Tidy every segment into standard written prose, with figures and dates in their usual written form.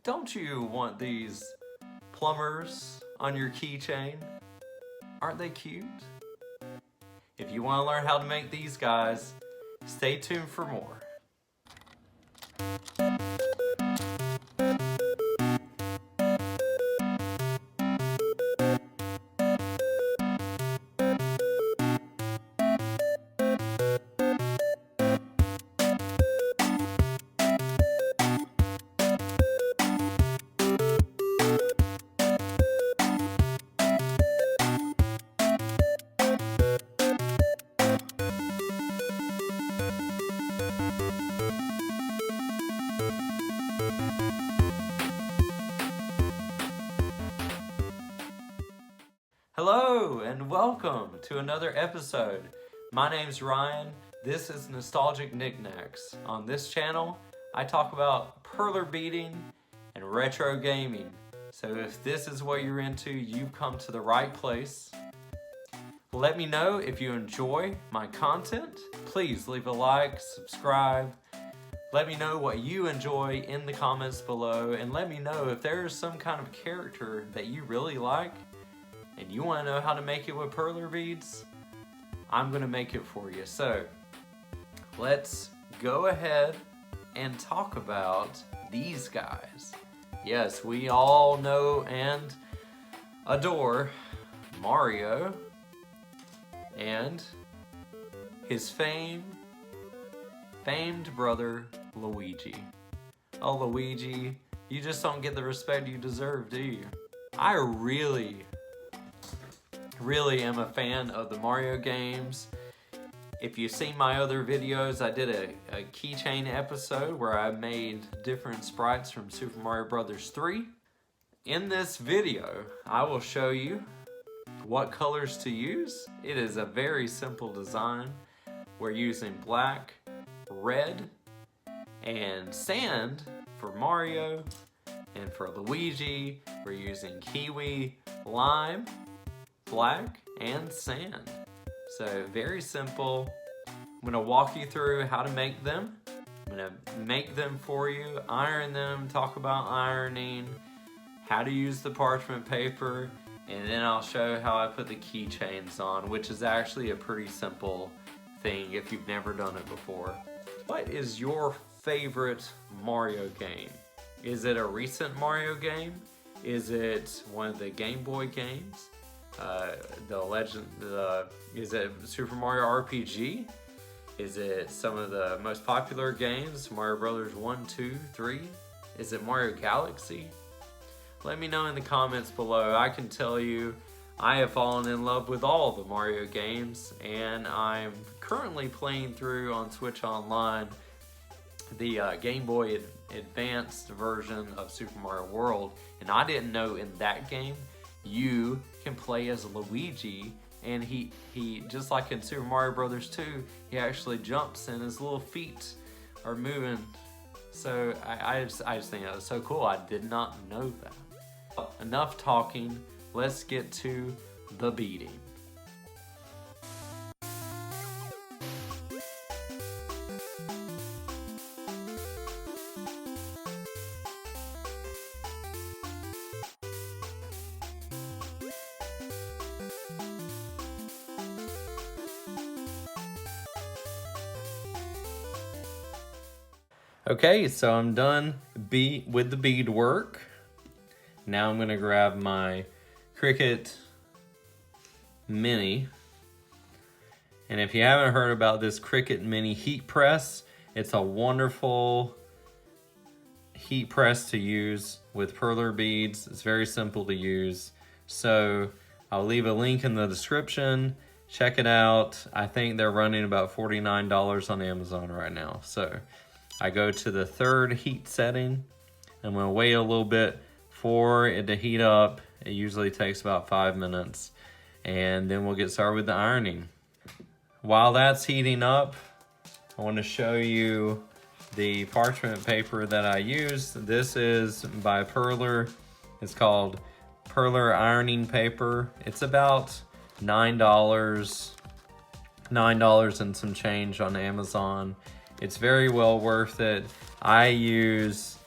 Don't you want these plumbers on your keychain? Aren't they cute? If you want to learn how to make these guys, stay tuned for more. Hello and welcome to another episode. My name's Ryan. This is Nostalgic Nick-Nacks. On this channel, I talk about perler beading and retro gaming. So if this is what you're into, you've come to the right place. Let me know if you enjoy my content. Please leave a like, subscribe. Let me know what you enjoy in the comments below, and let me know if there's some kind of character that you really like and you want to know how to make it with perler beads. I'm going to make it for you. So let's go ahead and talk about these guys. Yes, we all know and adore Mario and his famed brother Luigi. Oh, Luigi, you just don't get the respect you deserve, do you? I really am a fan of the Mario games. If you've seen my other videos, I did a keychain episode where I made different sprites from Super Mario Bros. 3. In this video, I will show you what colors to use. It is a very simple design. We're using black, red, and sand for Mario, and for Luigi, we're using kiwi, lime, black, and sand. So very simple. I'm gonna walk you through how to make them. I'm gonna make them for you, iron them, talk about ironing, how to use the parchment paper, and then I'll show how I put the keychains on, which is actually a pretty simple thing if you've never done it before. What is your favorite Mario game? Is it a recent Mario game? Is it one of the Game Boy games? Is it Super Mario RPG? Is it some of the most popular games, Mario Brothers 1, 2, 3? Is it Mario Galaxy? Let me know in the comments below. I can tell you I have fallen in love with all the Mario games, and I'm currently playing through on Switch Online the Game Boy Advanced version of Super Mario World, and I didn't know in that game you can play as Luigi, and he just like in Super Mario Bros. 2, he actually jumps and his little feet are moving. So I just think that was so cool. I did not know that. Enough talking, let's get to the beading. Okay, so I'm done with the bead work. Now I'm gonna grab my Cricut Mini. And if you haven't heard about this Cricut Mini heat press, it's a wonderful heat press to use with perler beads. It's very simple to use. So I'll leave a link in the description. Check it out. I think they're running about $49 on Amazon right now. So I go to the third heat setting. I'm gonna wait a little bit for it to heat up. It usually takes about 5 minutes. And then we'll get started with the ironing. While that's heating up, I wanna show you the parchment paper that I use. This is by Perler. It's called Perler ironing paper. It's about $9 and some change on Amazon. It's very well worth it. I use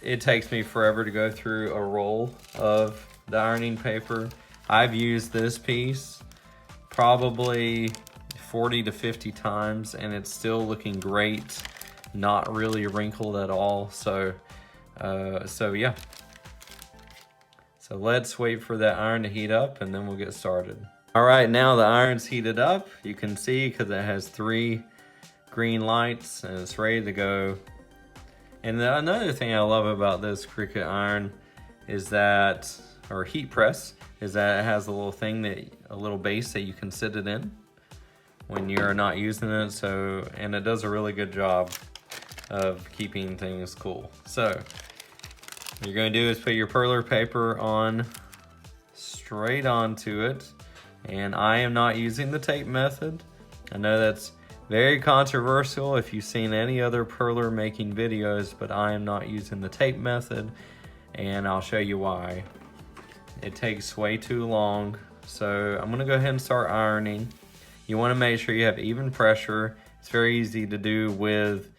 it takes me forever to go through a roll of the ironing paper. I've used this piece probably 40 to 50 times and it's still looking great, not really wrinkled at all. So yeah. So let's wait for that iron to heat up and then we'll get started. All right, now the iron's heated up. You can see because it has 3 green lights and it's ready to go. And another thing I love about this Cricut iron is that, or heat press, is that it has a little thing a little base that you can sit it in when you're not using it. So, and it does a really good job of keeping things cool. So, what you're gonna do is put your Perler paper on, straight onto it. And I am not using the tape method. I know that's very controversial if you've seen any other Perler making videos, but I am not using the tape method, and I'll show you why. It takes way too long, so I'm gonna go ahead and start ironing. You wanna make sure you have even pressure. It's very easy to do with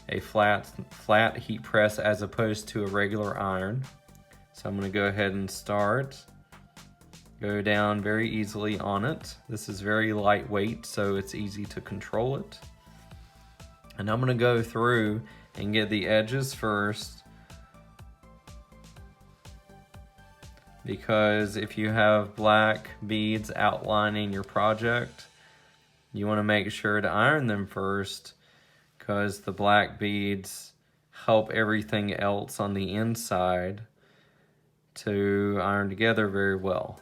a flat heat press as opposed to a regular iron. So I'm gonna go ahead and start. Go down very easily on it. This is very lightweight, so it's easy to control it. And I'm gonna go through and get the edges first, because if you have black beads outlining your project, you wanna make sure to iron them first, because the black beads help everything else on the inside to iron together very well.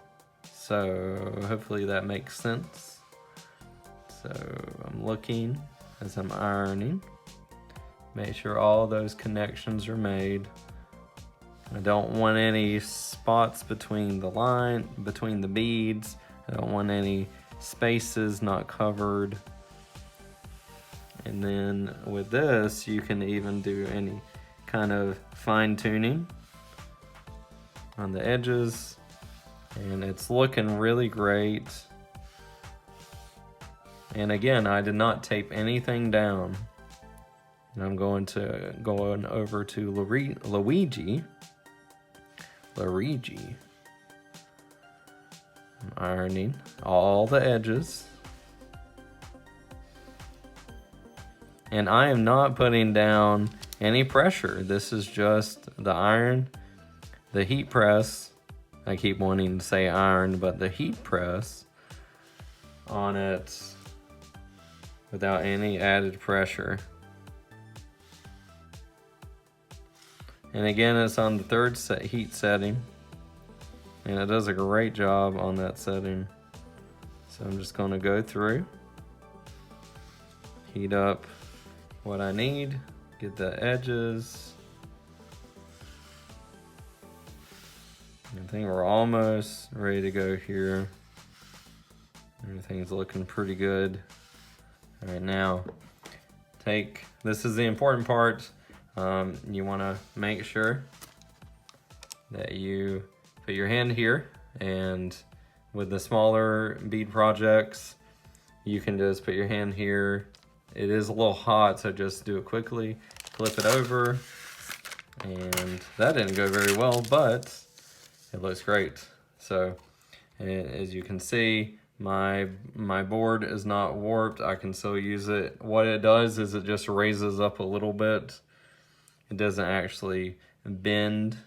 So hopefully that makes sense. So I'm looking as I'm ironing. Make sure all those connections are made. I don't want any spots between the beads. I don't want any spaces not covered. And then with this, you can even do any kind of fine tuning on the edges. And it's looking really great. And again, I did not tape anything down. And I'm going over to Luigi. I'm ironing all the edges. And I am not putting down any pressure. This is just the iron, the heat press. I keep wanting to say iron, but the heat press on it without any added pressure. And again, it's on the 3rd heat setting, and it does a great job on that setting. So I'm just gonna go through, heat up what I need, get the edges. I think we're almost ready to go here. Everything's looking pretty good. All right, now this is the important part. You wanna make sure that you put your hand here, and with the smaller bead projects, you can just put your hand here. It is a little hot, so just do it quickly. Flip it over, and that didn't go very well, but it looks great. So as you can see, my board is not warped. I can still use it. What it does is it just raises up a little bit. It doesn't actually bend.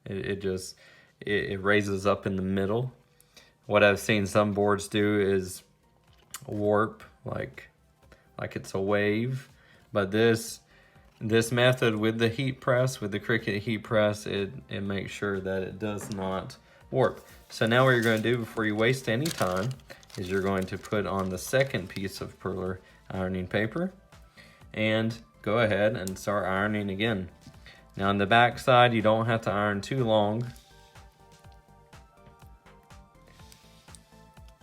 It raises up in the middle. What I've seen some boards do is warp like it's a wave. But this method with the heat press, with the Cricut heat press, it makes sure that it does not warp. So now what you're going to do before you waste any time is you're going to put on the 2nd piece of Perler ironing paper and go ahead and start ironing again. Now on the back side, you don't have to iron too long.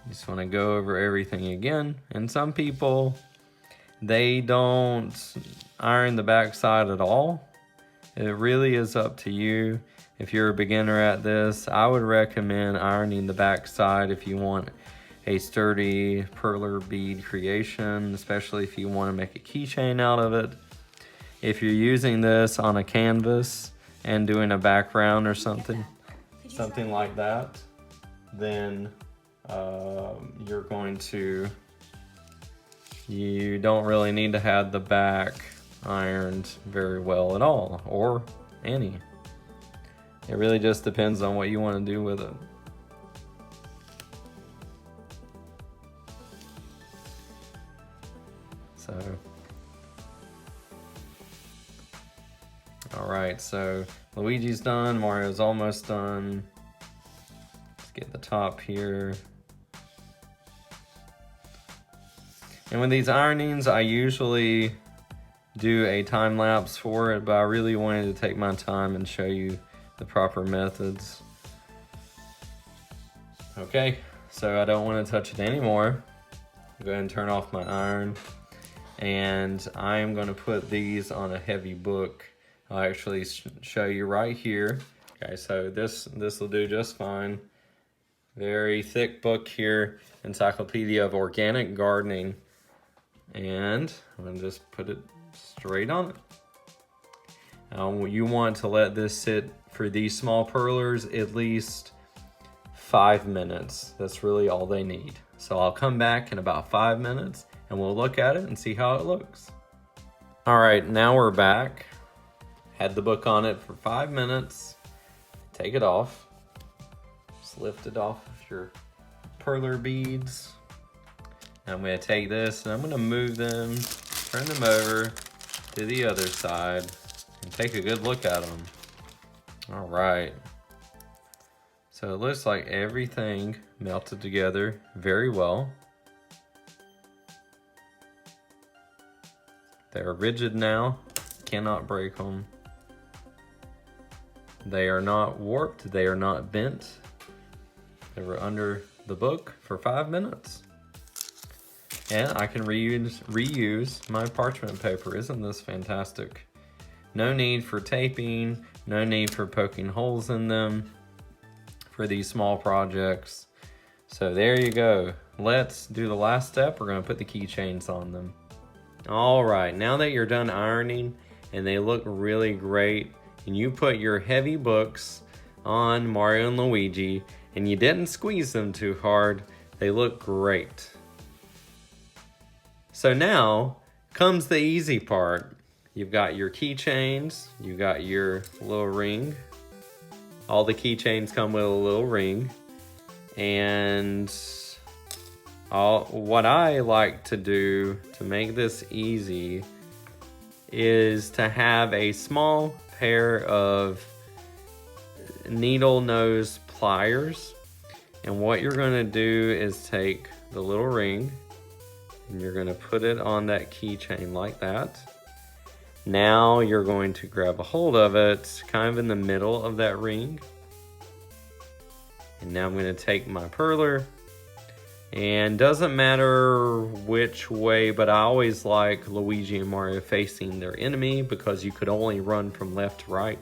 You just want to go over everything again. And some people, they don't iron the back side at all. It really is up to you. If you're a beginner at this, I would recommend ironing the back side if you want a sturdy Perler bead creation, especially if you want to make a keychain out of it. If you're using this on a canvas, and doing a background or something, something like that, then you don't really need to have the back ironed very well at all, or any. It really just depends on what you want to do with it. So, all right, so Luigi's done, Mario's almost done. Let's get the top here. And with these ironings, I usually do a time lapse for it, but I really wanted to take my time and show you the proper methods. Okay, so I don't want to touch it anymore. Go ahead and turn off my iron. And I'm going to put these on a heavy book. I'll actually show you right here. Okay, so this will do just fine. Very thick book here, Encyclopedia of Organic Gardening. And I'm going to just put it straight on it. You want to let this sit for these small perlers at least 5 minutes. That's really all they need. So I'll come back in about 5 minutes and we'll look at it and see how it looks. All right, now we're back. Had the book on it for 5 minutes. Take it off. Just lift it off of your perler beads. I'm going to take this and I'm going to move them, turn them over to the other side, and take a good look at them. All right. So it looks like everything melted together very well. They're rigid now, cannot break them. They are not warped, they are not bent. They were under the book for 5 minutes. And I can reuse my parchment paper. Isn't this fantastic? No need for taping, no need for poking holes in them for these small projects. So there you go. Let's do the last step. We're going to put the keychains on them. All right, now that you're done ironing and they look really great, and you put your heavy books on Mario and Luigi and you didn't squeeze them too hard, they look great. So now comes the easy part. You've got your keychains, you've got your little ring. All the keychains come with a little ring. And what I like to do to make this easy is to have a small pair of needle nose pliers. And what you're gonna do is take the little ring and you're gonna put it on that keychain like that. Now you're going to grab a hold of it kind of in the middle of that ring. And now I'm gonna take my perler, and doesn't matter which way, but I always like Luigi and Mario facing their enemy because you could only run from left to right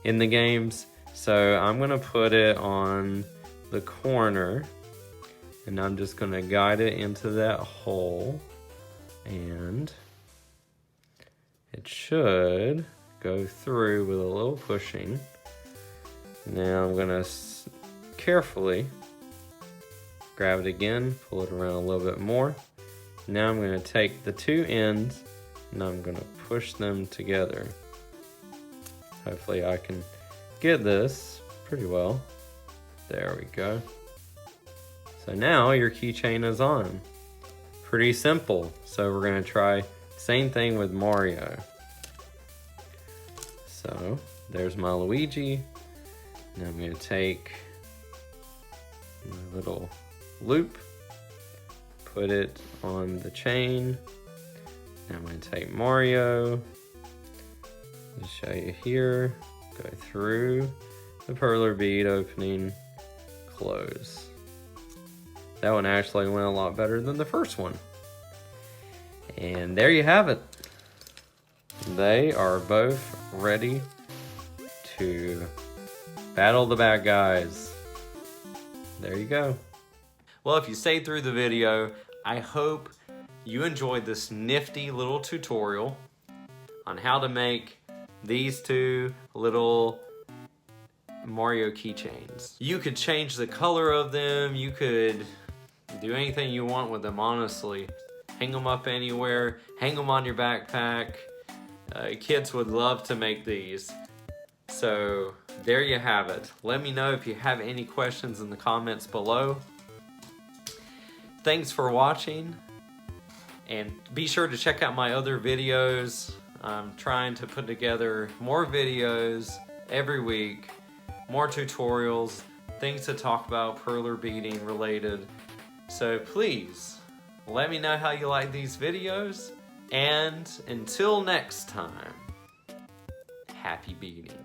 in the games. So I'm gonna put it on the corner and I'm just gonna guide it into that hole, and it should go through with a little pushing. Now I'm gonna carefully grab it again, pull it around a little bit more. Now I'm gonna take the two ends and I'm gonna push them together. Hopefully I can get this pretty well. There we go. So now your keychain is on. Pretty simple. So we're gonna try same thing with Mario. So there's my Luigi. Now I'm gonna take my little loop, put it on the chain. Now I'm gonna take Mario, just show you here, go through the perler bead opening, close. That one actually went a lot better than the first one. And there you have it. They are both ready to battle the bad guys. There you go. Well, if you stayed through the video, I hope you enjoyed this nifty little tutorial on how to make these two little Mario keychains. You could change the color of them, you could do anything you want with them, honestly. Hang them up anywhere, hang them on your backpack. Kids would love to make these. So there you have it. Let me know if you have any questions in the comments below. Thanks for watching, and be sure to check out my other videos. I'm trying to put together more videos every week, more tutorials, things to talk about, Perler beading related. So please, let me know how you like these videos, and until next time, happy beading.